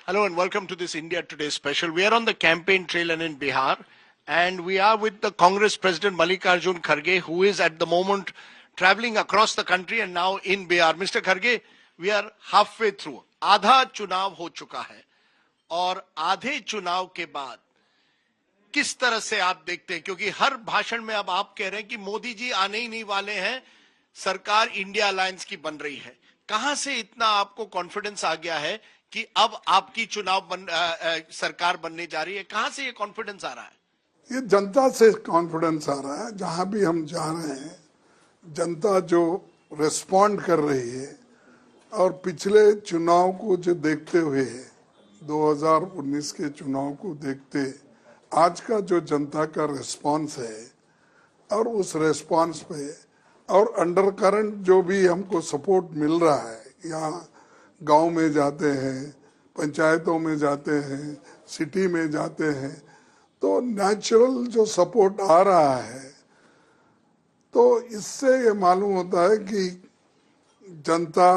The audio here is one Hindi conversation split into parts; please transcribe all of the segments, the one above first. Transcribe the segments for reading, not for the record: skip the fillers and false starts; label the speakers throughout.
Speaker 1: Hello and welcome to this India Today special. We are on the campaign trail and in Bihar, and we are with the Congress President Mallikarjun Kharge, who is at the moment traveling across the country and now in Bihar. Mr. Kharge, we are halfway through. आधा चुनाव हो चुका है और आधे चुनाव के बाद किस तरह से आप देखते हैं, क्योंकि हर भाषण में अब आप कह रहे हैं कि मोदी जी आने ही नहीं वाले हैं, सरकार इंडिया अलायंस की बन रही है। कहां से इतना आपको कॉन्फिडेंस आ गया है कि अब आपकी सरकार बनने जा रही है? कहां से ये कॉन्फिडेंस आ रहा है?
Speaker 2: ये जनता से कॉन्फिडेंस आ रहा है। जहां भी हम जा रहे हैं, जनता जो रिस्पॉन्ड कर रही है और पिछले चुनाव को जो देखते हुए 2019 के चुनाव को देखते आज का जो जनता का रिस्पॉन्स है और उस रिस्पॉन्स पे और अंडर करंट जो भी हमको सपोर्ट मिल रहा है, यहाँ गांव में जाते हैं, पंचायतों में जाते हैं, सिटी में जाते हैं, तो नेचुरल जो सपोर्ट आ रहा है, तो इससे ये मालूम होता है कि जनता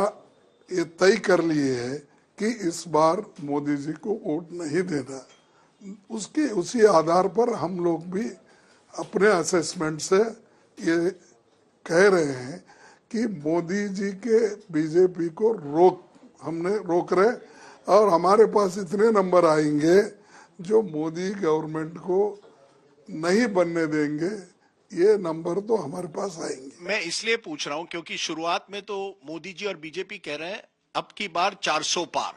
Speaker 2: ये तय कर लिए है कि इस बार मोदी जी को वोट नहीं देना। उसी आधार पर हम लोग भी अपने असेसमेंट से ये कह रहे हैं कि मोदी जी के बीजेपी को हमने रोक रहे और हमारे पास इतने नंबर आएंगे जो मोदी गवर्नमेंट को नहीं बनने देंगे। ये नंबर तो हमारे पास आएंगे।
Speaker 1: मैं इसलिए पूछ रहा हूं क्योंकि शुरुआत में तो मोदी जी और बीजेपी कह रहे हैं अब की बार 400 पार,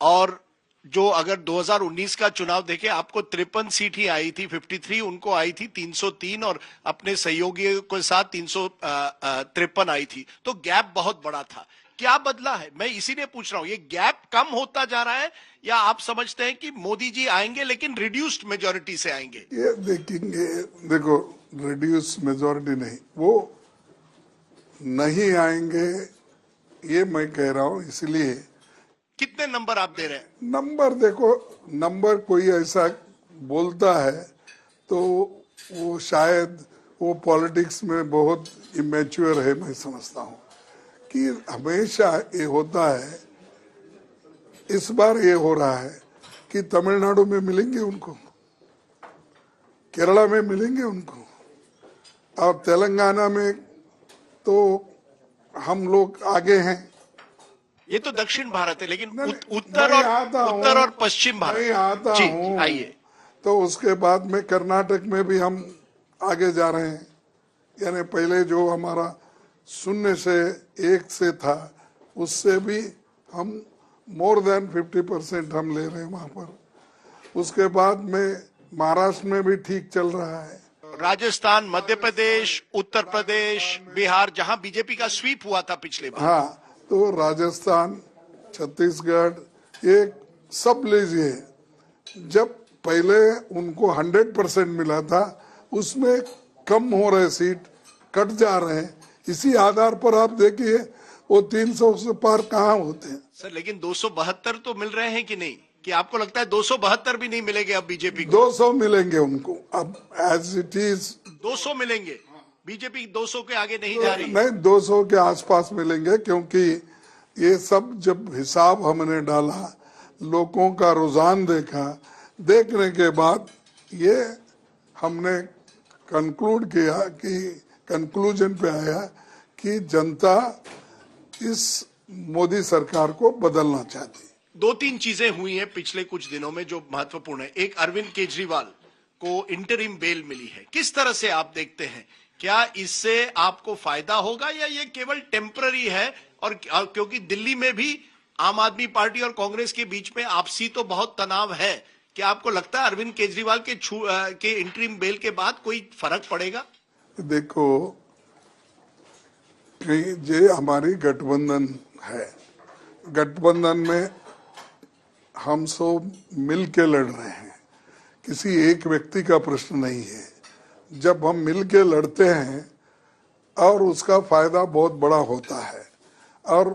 Speaker 1: और जो अगर 2019 का चुनाव देखें, आपको 53 सीट ही आई थी, 53, उनको आई थी 303 और अपने सहयोगियों के साथ 353 आई थी, तो गैप बहुत बड़ा था। क्या बदला है? मैं इसीलिए पूछ रहा हूं, ये गैप कम होता जा रहा है या आप समझते हैं कि मोदी जी आएंगे लेकिन रिड्यूस्ड मेजोरिटी से आएंगे?
Speaker 2: ये देखेंगे, देखो रिड्यूस्ड मेजोरिटी नहीं, वो नहीं आएंगे ये मैं कह रहा हूं। इसलिए
Speaker 1: कितने नंबर आप दे रहे हैं?
Speaker 2: नंबर देखो, नंबर कोई ऐसा बोलता है तो वो शायद वो पॉलिटिक्स में बहुत इमेच्योर है। मैं समझता हूँ कि हमेशा ये होता है, इस बार ये हो रहा है कि तमिलनाडु में मिलेंगे उनको, केरला में मिलेंगे उनको, और तेलंगाना में तो हम लोग आगे हैं।
Speaker 1: ये तो दक्षिण भारत है, लेकिन उत्तर और पश्चिम भारत
Speaker 2: नहीं आता हूँ।
Speaker 1: आइए,
Speaker 2: तो उसके बाद में कर्नाटक में भी हम आगे जा रहे हैं। यानी पहले जो हमारा 0 से 1 से था, उससे भी हम मोर देन 50% हम ले रहे हैं वहां पर। उसके बाद में महाराष्ट्र में भी ठीक चल रहा है।
Speaker 1: राजस्थान, मध्य प्रदेश, उत्तर प्रदेश, बिहार, जहां बीजेपी का स्वीप हुआ था पिछले बार।
Speaker 2: हाँ, तो राजस्थान, छत्तीसगढ़, ये सब लीजिए, जब पहले उनको 100% मिला था, उसमें कम हो रहे सीट, कट जा रहे हैं। इसी आधार पर आप देखिए वो 300 से पार कहाँ होते हैं
Speaker 1: सर। लेकिन 272 तो मिल रहे हैं कि नहीं? कि आपको लगता है 272 भी नहीं मिलेंगे अब बीजेपी को?
Speaker 2: 200 मिलेंगे उनको अब, एज इट इज
Speaker 1: 200 मिलेंगे। बीजेपी 200 के आगे नहीं जा रही?
Speaker 2: नहीं, 200 के आसपास मिलेंगे, क्योंकि ये सब जब हिसाब हमने डाला, लोगों का रुझान देखा, देखने के बाद ये हमने कंक्लूड किया कि कंक्लूजन पे आया कि जनता इस मोदी सरकार को बदलना चाहती।
Speaker 1: 2-3 चीजें हुई हैं पिछले कुछ दिनों में जो महत्वपूर्ण है। एक, अरविंद केजरीवाल को इंटरिम बेल मिली है। किस तरह से आप देखते हैं, क्या इससे आपको फायदा होगा या ये केवल टेम्पररी है? और क्योंकि दिल्ली में भी आम आदमी पार्टी और कांग्रेस के बीच में आपसी तो बहुत तनाव है, क्या आपको लगता है अरविंद केजरीवाल के इंटरिम बेल के बाद कोई फर्क पड़ेगा?
Speaker 2: देखो, ये हमारी गठबंधन है, गठबंधन में हम सब मिल के लड़ रहे हैं, किसी एक व्यक्ति का प्रश्न नहीं है। जब हम मिल के लड़ते हैं और उसका फायदा बहुत बड़ा होता है, और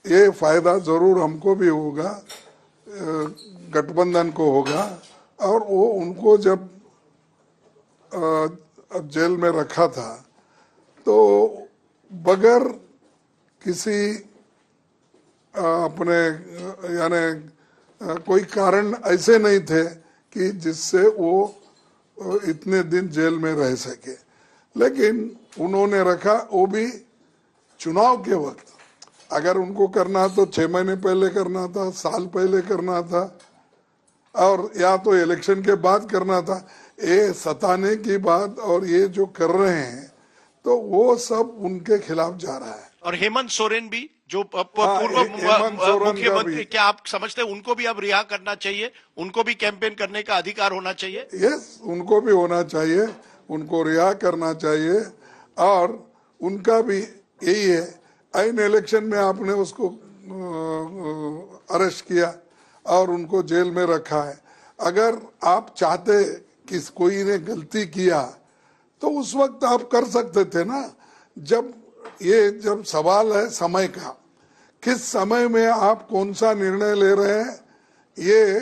Speaker 2: ये फायदा जरूर हमको भी होगा, गठबंधन को होगा। और वो उनको जब जेल में रखा था तो बगैर किसी अपने यानी कोई कारण ऐसे नहीं थे कि जिससे वो इतने दिन जेल में रह सके, लेकिन उन्होंने रखा, वो भी चुनाव के वक्त। अगर उनको करना तो 6 महीने पहले करना था, साल पहले करना था, और या तो इलेक्शन के बाद करना था। ये सताने की बात और ये जो कर रहे हैं तो वो सब उनके खिलाफ जा रहा है।
Speaker 1: और हेमंत सोरेन भी जो पूर्व
Speaker 2: हेमंत सोरेन का
Speaker 1: मुख्यमंत्री,
Speaker 2: भी।
Speaker 1: क्या आप समझते हैं उनको भी अब रिहा करना चाहिए? उनको भी कैंपेन करने का अधिकार होना चाहिए?
Speaker 2: यस, उनको भी होना चाहिए, उनको रिहा करना चाहिए। और उनका भी यही है, आइन इलेक्शन में आपने उसको अरेस्ट किया और उनको जेल में रखा है। अगर आप चाहते कि कोई ने गलती किया तो उस वक्त आप कर सकते थे ना। जब सवाल है समय का, किस समय में आप कौन सा निर्णय ले रहे हैं, ये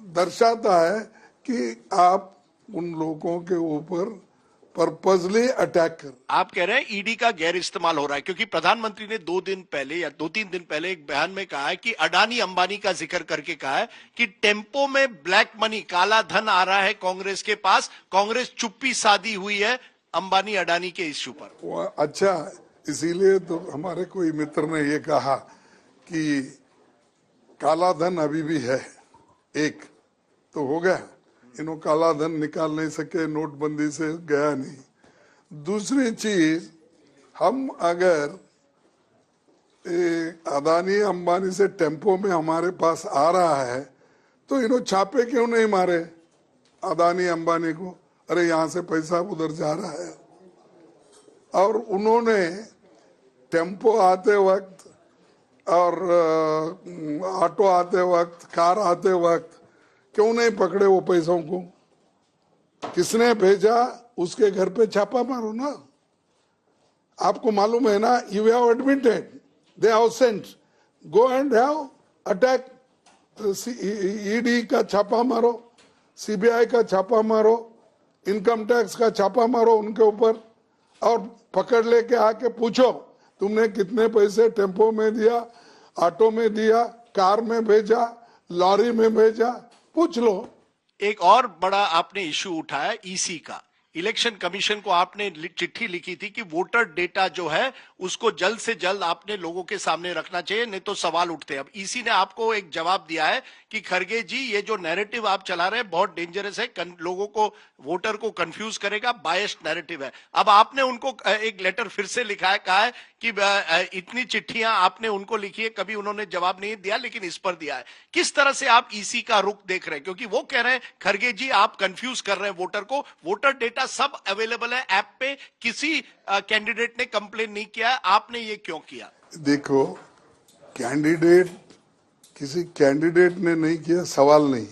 Speaker 2: दर्शाता है कि आप उन लोगों के ऊपर पर्पसली अटैक कर।
Speaker 1: आप कह रहे हैं ईडी का गैर इस्तेमाल हो रहा है, क्योंकि प्रधानमंत्री ने 2 दिन पहले या 2-3 दिन पहले एक बयान में कहा है कि अडानी अंबानी का जिक्र करके कहा है कि टेम्पो में ब्लैक मनी, काला धन आ रहा है कांग्रेस के पास, कांग्रेस चुप्पी साधी हुई है अंबानी अडानी के इश्यू पर।
Speaker 2: अच्छा, इसीलिए तो हमारे कोई मित्र ने ये कहा कि काला धन अभी भी है, एक तो हो गया, इन्हों काला धन निकाल नहीं सके, नोटबंदी से गया नहीं। दूसरी चीज, हम अगर अदानी अंबानी से टेम्पो में हमारे पास आ रहा है तो इन्हों छापे क्यों नहीं मारे अदानी अंबानी को? अरे यहाँ से पैसा उधर जा रहा है। और उन्होंने टेम्पो आते वक्त और ऑटो आते वक्त, कार आते वक्त क्यों नहीं पकड़े वो पैसों को? किसने भेजा, उसके घर पे छापा मारो ना। आपको मालूम है ना, you have admitted they have sent, go and have attack. ED का छापा मारो, सीबीआई का छापा मारो, इनकम टैक्स का छापा मारो उनके ऊपर, और पकड़ लेके आके पूछो तुमने कितने पैसे टेम्पो में दिया, ऑटो में दिया, कार में भेजा, लॉरी में भेजा, पूछ लो।
Speaker 1: एक और बड़ा आपने इश्यू उठाया ईसी का। इलेक्शन कमीशन को आपने चिट्ठी लिखी थी कि वोटर डेटा जो है उसको जल्द से जल्द आपने लोगों के सामने रखना चाहिए, नहीं तो सवाल उठते हैं। अब ईसी ने आपको एक जवाब दिया है कि खरगे जी, ये जो नैरेटिव आप चला रहे हैं बहुत डेंजरस है, लोगों को, वोटर को कंफ्यूज करेगा, बायस्ड नैरेटिव है। अब आपने उनको एक लेटर फिर से लिखा है, कहा है कि इतनी चिट्ठियां आपने उनको लिखी है, कभी उन्होंने जवाब नहीं दिया, लेकिन इस पर दिया है। किस तरह से आप ईसी का रुख देख रहे हैं? क्योंकि वो कह रहे हैं खरगे जी आप कंफ्यूज कर रहे हैं वोटर को, वोटर डेटा सब अवेलेबल है ऐप पे, किसी कैंडिडेट ने कंप्लेन नहीं किया, आपने ये क्यों किया?
Speaker 2: देखो, किसी कैंडिडेट ने नहीं किया, सवाल नहीं।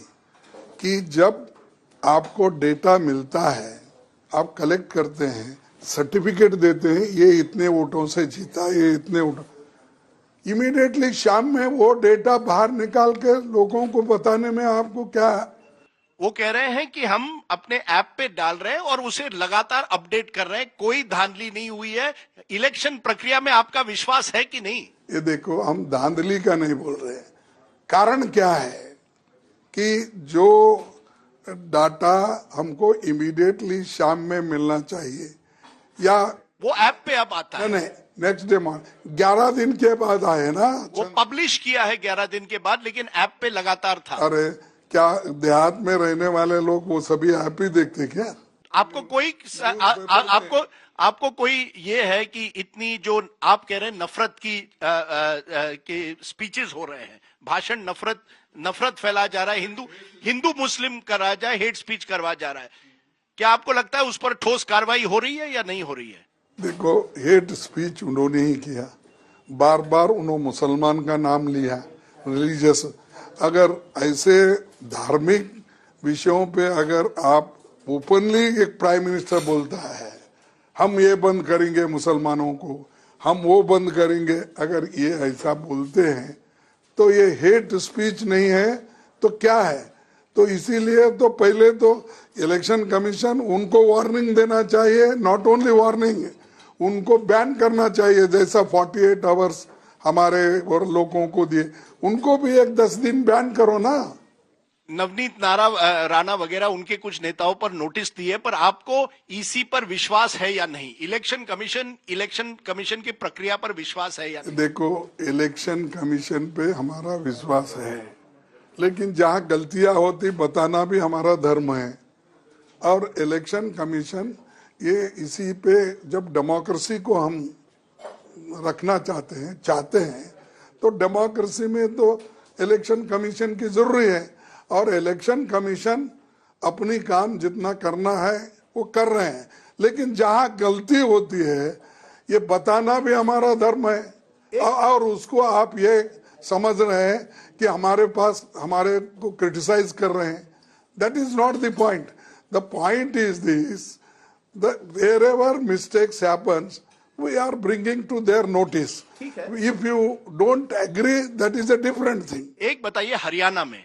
Speaker 2: कि जब आपको डेटा मिलता है, आप कलेक्ट करते हैं, सर्टिफिकेट देते हैं, ये इतने वोटों से जीता, ये इतने वोटों, इमीडिएटली शाम में वो डेटा बाहर निकाल के लोगों को बताने में आपको क्या है?
Speaker 1: वो कह रहे हैं कि हम अपने ऐप पे डाल रहे हैं और उसे लगातार अपडेट कर रहे हैं, कोई धांधली नहीं हुई है। इलेक्शन प्रक्रिया में आपका विश्वास है कि नहीं?
Speaker 2: ये देखो, हम धांधली का नहीं बोल रहे हैं। कारण क्या है कि जो डाटा हमको इमीडिएटली शाम में मिलना चाहिए, या
Speaker 1: वो ऐप पे अब आता है,
Speaker 2: नहीं, नेक्स्ट डे 11 दिन के बाद आए ना।
Speaker 1: वो पब्लिश किया है 11 दिन के बाद, लेकिन ऐप पे लगातार था।
Speaker 2: अरे क्या देहात में रहने वाले लोग वो सभी ऐप ही देखते क्या?
Speaker 1: आपको कोई आपको कोई ये है कि इतनी जो आप कह रहे हैं नफरत की स्पीचेस हो रहे हैं, भाषण, नफरत फैला जा रहा है, हिंदू मुस्लिम करा जाए, हेट स्पीच करवा जा रहा है, क्या आपको लगता है उस पर ठोस कार्रवाई हो रही है या नहीं हो रही है?
Speaker 2: देखो, हेट स्पीच उन्होंने ही किया, बार बार उन्होंने मुसलमान का नाम लिया, रिलीजियस। अगर ऐसे धार्मिक विषयों पे अगर आप ओपनली, एक प्राइम मिनिस्टर बोलता है हम ये बंद करेंगे मुसलमानों को, हम वो बंद करेंगे, अगर ये ऐसा बोलते हैं तो ये हेट स्पीच नहीं है तो क्या है? तो इसीलिए तो पहले तो इलेक्शन कमीशन उनको वार्निंग देना चाहिए, नॉट ओनली वार्निंग, उनको बैन करना चाहिए, जैसा 48 आवर्स हमारे और लोगों को दिए, उनको भी एक 10 दिन बैन करो ना।
Speaker 1: नवनीत राणा वगैरह उनके कुछ नेताओं पर नोटिस दिए, पर आपको ईसी पर विश्वास है या नहीं? इलेक्शन कमीशन की प्रक्रिया पर विश्वास है या नहीं?
Speaker 2: देखो, इलेक्शन कमीशन पे हमारा विश्वास है, लेकिन जहां गलतियां होती बताना भी हमारा धर्म है। और इलेक्शन कमीशन ये इसी पे, जब डेमोक्रेसी को हम रखना चाहते हैं तो डेमोक्रेसी में तो इलेक्शन कमीशन की जरूरी है। और इलेक्शन कमीशन अपनी काम जितना करना है वो कर रहे हैं, लेकिन जहां गलती होती है ये बताना भी हमारा धर्म है। और उसको आप ये समझ रहे हैं कि हमारे को क्रिटिसाइज कर रहे हैं। That is not the point. The point is this, wherever mistakes happens, we are bringing to their notice. If you don't agree, that is a different thing.
Speaker 1: एक बताइए, हरियाणा में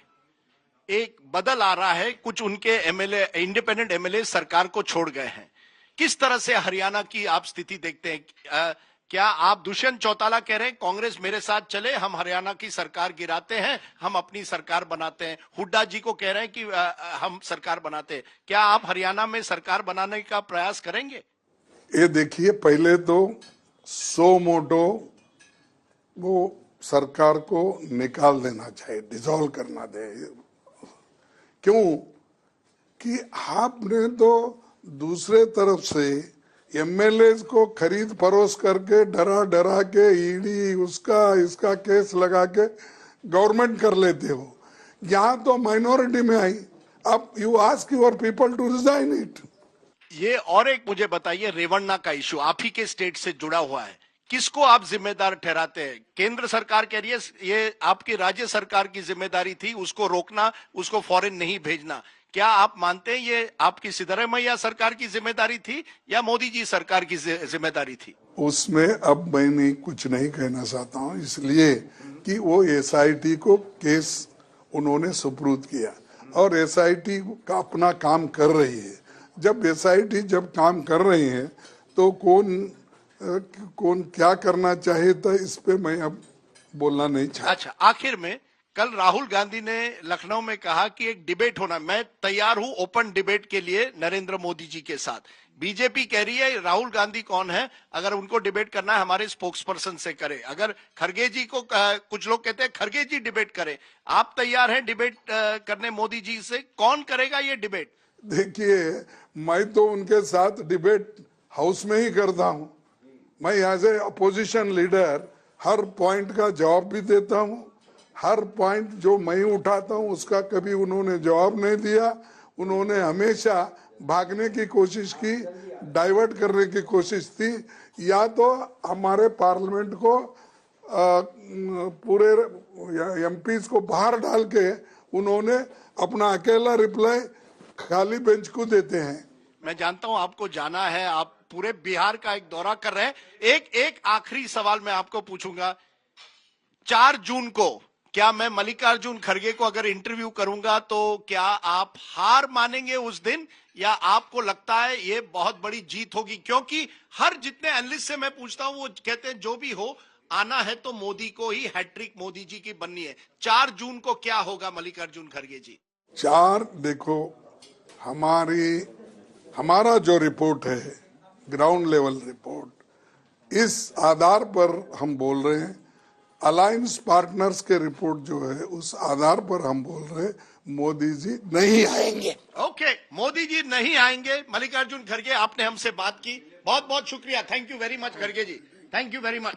Speaker 1: एक बदल आ रहा है, कुछ उनके एमएलए, इंडिपेंडेंट एमएलए सरकार को छोड़ गए हैं। किस तरह से हरियाणा की आप स्थिति देखते हैं? क्या आप दुष्यंत चौटाला कह रहे हैं कांग्रेस मेरे साथ चले, हम हरियाणा की सरकार गिराते हैं, हम अपनी सरकार बनाते हैं? हुड्डा जी को कह रहे हैं कि हम सरकार बनाते हैं। क्या आप हरियाणा में सरकार बनाने का प्रयास करेंगे?
Speaker 2: ये देखिए, पहले तो सो मोटो वो सरकार को निकाल देना चाहिए, डिसॉल्व करना दे। क्यों कि आपने तो दूसरे तरफ से एमएलए को खरीद फरोश करके डरा के ईडी इसका केस लगा के गवर्नमेंट कर लेते हो। यहाँ तो माइनॉरिटी में आई, अब you ask your people to resign it.
Speaker 1: ये और एक मुझे बताइए, रेवन्ना का इशू आप ही के स्टेट से जुड़ा हुआ है, किसको आप जिम्मेदार ठहराते हैं? केंद्र सरकार कह रही है ये आपकी राज्य सरकार की जिम्मेदारी थी, उसको रोकना, उसको फॉरेन नहीं भेजना। क्या आप मानते हैं ये आपकी सिद्धरामैया सरकार की जिम्मेदारी थी या मोदी जी सरकार की जिम्मेदारी थी? उसमें
Speaker 2: अब मैं कुछ नहीं कहना चाहता हूं, इसलिए कि वो एसआईटी को केस उन्होंने सुपुर्द किया और एसआईटी का अपना काम कर रही है। जब एसआईटी काम कर रही है तो कौन क्या करना चाहिए था, इस पे मैं अब बोलना नहीं चाहता।
Speaker 1: अच्छा, आखिर में कल राहुल गांधी ने लखनऊ में कहा कि एक डिबेट होना, मैं तैयार हूं ओपन डिबेट के लिए नरेंद्र मोदी जी के साथ। बीजेपी कह रही है राहुल गांधी कौन है, अगर उनको डिबेट करना है हमारे स्पोक्स पर्सन से करे। अगर खरगे जी को, कुछ लोग कहते हैं खरगे जी डिबेट करें, आप तैयार हैं डिबेट करने मोदी जी से? कौन करेगा ये डिबेट?
Speaker 2: देखिए, मैं तो उनके साथ डिबेट हाउस में ही करता हूं। मैं एज ए अपोजिशन लीडर हर पॉइंट का जवाब भी देता हूं। हर पॉइंट जो मैं उठाता हूं उसका कभी उन्होंने जवाब नहीं दिया। उन्होंने हमेशा भागने की कोशिश की, डाइवर्ट करने की कोशिश थी, या तो हमारे पार्लियामेंट को पूरे एमपीज को बाहर डाल के उन्होंने अपना अकेला रिप्लाई खाली बेंच को देते हैं।
Speaker 1: मैं जानता हूं आपको जाना है, आप पूरे बिहार का एक दौरा कर रहे हैं। एक आखिरी सवाल मैं आपको पूछूंगा, 4 जून को क्या मैं मल्लिकार्जुन खड़गे को अगर इंटरव्यू करूंगा तो क्या आप हार मानेंगे उस दिन, या आपको लगता है ये बहुत बड़ी जीत होगी? क्योंकि हर जितने एनालिस्ट से मैं पूछता हूं वो कहते हैं जो भी हो, आना है तो मोदी को ही, हैट्रिक मोदी जी की बननी है। 4 जून को क्या होगा मल्लिकार्जुन खड़गे जी?
Speaker 2: देखो, हमारा जो रिपोर्ट है, ग्राउंड लेवल रिपोर्ट, इस आधार पर हम बोल रहे हैं। अलायंस पार्टनर्स के रिपोर्ट जो है उस आधार पर हम बोल रहे हैं मोदी जी नहीं आएंगे।
Speaker 1: ओके, मोदी जी नहीं आएंगे। मल्लिकार्जुन खड़गे, आपने हमसे बात की, बहुत बहुत शुक्रिया। थैंक यू वेरी मच खड़गे जी, थैंक यू वेरी मच।